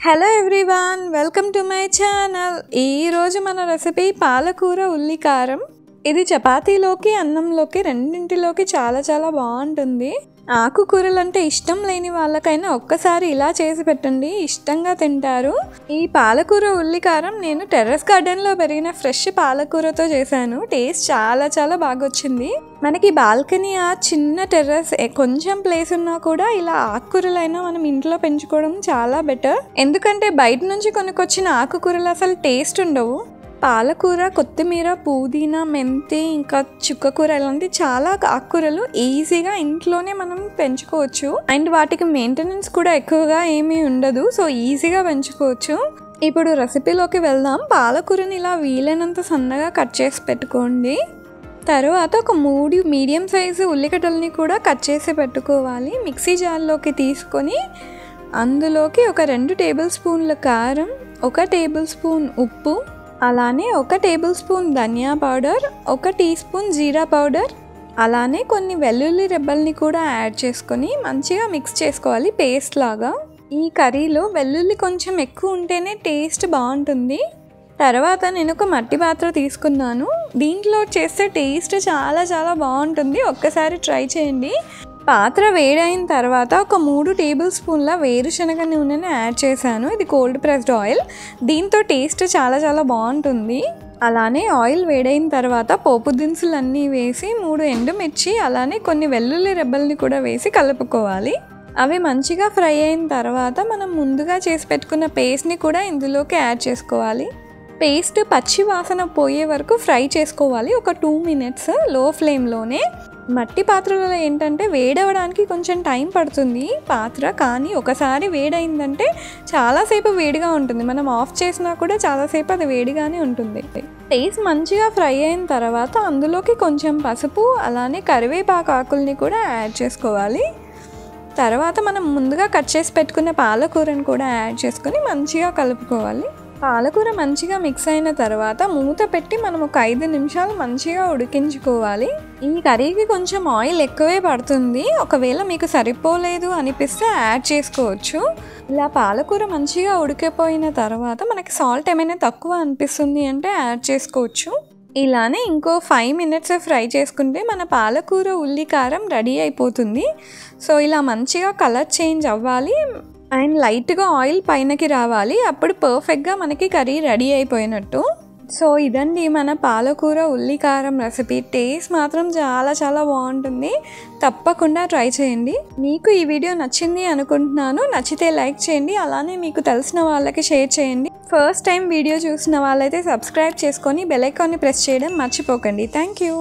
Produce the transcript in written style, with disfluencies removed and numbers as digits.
Hello everyone, welcome to my channel. ఈరోజు మన recipe పాలకూర ఉల్లి కారం. ఇది చపాతీలోకి అన్నంలోకి రెండింటిలోకి చాలా బాగుంటుంది. ఆకుకూరలు అంటే ఇష్టం లేని వాళ్ళకైనా ఒక్కసారి ఇలా చేసి పెట్టండి, ఇష్టంగా తింటారు. ఈ పాలకూర ఉల్లి కారం నేను టెర్రస్ గార్డెన్లో పెరిగిన ఫ్రెష్ పాలకూరతో చేశాను. టేస్ట్ చాలా బాగా వచ్చింది. మనకి బాల్కనీ ఆ చిన్న టెర్రస్ కొంచెం ప్లేస్ ఉన్నా కూడా ఇలా ఆకుకూరలైనా మనం ఇంట్లో పెంచుకోవడం చాలా బెటర్. ఎందుకంటే బయట నుంచి కొనుక్కొచ్చిన ఆకుకూరలు అసలు టేస్ట్ ఉండవు. పాలకూర, కొత్తిమీర, పుదీనా, మెంతి, ఇంకా చుక్కకూర ఇలాంటి చాలా ఆకుకూరలు ఈజీగా ఇంట్లోనే మనం పెంచుకోవచ్చు. అండ్ వాటికి మెయింటెనెన్స్ కూడా ఎక్కువగా ఏమీ ఉండదు, సో ఈజీగా పెంచుకోవచ్చు. ఇప్పుడు రెసిపీలోకి వెళ్దాం. పాలకూరని ఇలా వీలైనంత సన్నగా కట్ చేసి పెట్టుకోండి. తర్వాత ఒక 3 మీడియం సైజు ఉల్లిగడ్డల్ని కూడా కట్ చేసి పెట్టుకోవాలి. మిక్సీ జార్లోకి తీసుకొని అందులోకి ఒక 2 టేబుల్ స్పూన్ల కారం, 1 టేబుల్ స్పూన్ ఉప్పు, అలానే 1 టేబుల్ స్పూన్ ధనియా పౌడర్, 1 టీ స్పూన్ జీరా పౌడర్, అలానే కొన్ని వెల్లుల్లి రెబ్బల్ని కూడా యాడ్ చేసుకొని మంచిగా మిక్స్ చేసుకోవాలి పేస్ట్ లాగా. ఈ కర్రీలో వెల్లుల్లి కొంచెం ఎక్కువ ఉంటేనే టేస్ట్ బాగుంటుంది. తర్వాత నేను ఒక మట్టి పాత్ర తీసుకున్నాను. దీంట్లో చేస్తే టేస్ట్ చాలా బాగుంటుంది. ఒక్కసారి ట్రై చేయండి. పాత్ర వేడైన తర్వాత ఒక 3 టేబుల్ స్పూన్ల వేరుశనగ నూనెని యాడ్ చేశాను. ఇది కోల్డ్ ప్రెస్డ్ ఆయిల్. దీంతో టేస్ట్ చాలా బాగుంటుంది. అలానే ఆయిల్ వేడైన తర్వాత పోపు దినుసులన్నీ వేసి 3 ఎండుమిర్చి, అలానే కొన్ని వెల్లుల్లి రెబ్బల్ని కూడా వేసి కలుపుకోవాలి. అవి మంచిగా ఫ్రై అయిన తర్వాత మనం ముందుగా చేసి పెట్టుకున్న పేస్ట్ని కూడా ఇందులోకి యాడ్ చేసుకోవాలి. పేస్ట్ పచ్చి వాసన పోయే వరకు ఫ్రై చేసుకోవాలి. ఒక 2 మినిట్స్ లో ఫ్లేమ్లోనే. మట్టి పాత్రలో ఏంటంటే వేడవడానికి కొంచెం టైం పడుతుంది పాత్ర, కానీ ఒకసారి వేడైందంటే చాలాసేపు వేడిగా ఉంటుంది. మనం ఆఫ్ చేసినా కూడా చాలాసేపు అది వేడిగానే ఉంటుంది. పేస్ట్ మంచిగా ఫ్రై అయిన తర్వాత అందులోకి కొంచెం పసుపు, అలానే కరివేపాకు ఆకుల్ని కూడా యాడ్ చేసుకోవాలి. తర్వాత మనం ముందుగా కట్ చేసి పెట్టుకున్న పాలకూరని కూడా యాడ్ చేసుకొని మంచిగా కలుపుకోవాలి. పాలకూర మంచిగా మిక్స్ అయిన తర్వాత మూత పెట్టి మనం ఒక 5 నిమిషాలు మంచిగా ఉడికించుకోవాలి. ఈ కర్రీకి కొంచెం ఆయిల్ ఎక్కువే పడుతుంది. ఒకవేళ మీకు సరిపోలేదు అనిపిస్తే యాడ్ చేసుకోవచ్చు. ఇలా పాలకూర మంచిగా ఉడికిపోయిన తర్వాత మనకి సాల్ట్ ఏమైనా తక్కువ అనిపిస్తుంది అంటే యాడ్ చేసుకోవచ్చు. ఇలానే ఇంకో 5 మినిట్స్ ఫ్రై చేసుకుంటే మన పాలకూర ఉల్లి కారం రెడీ అయిపోతుంది. సో ఇలా మంచిగా కలర్ చేంజ్ అవ్వాలి అండ్ లైట్గా ఆయిల్ పైనకి రావాలి. అప్పుడు పర్ఫెక్ట్గా మనకి కర్రీ రెడీ అయిపోయినట్టు. సో ఇదండి మన పాలకూర ఉల్లి కారం రెసిపీ. టేస్ట్ మాత్రం చాలా బాగుంటుంది. తప్పకుండా ట్రై చేయండి. మీకు ఈ వీడియో నచ్చింది అనుకుంటున్నాను. నచ్చితే లైక్ చేయండి, అలానే మీకు తెలిసిన వాళ్ళకి షేర్ చేయండి. ఫస్ట్ టైం వీడియో చూసిన వాళ్ళైతే సబ్స్క్రైబ్ చేసుకొని బెల్ ఐకాన్ని ప్రెస్ చేయడం మర్చిపోకండి. Thank you.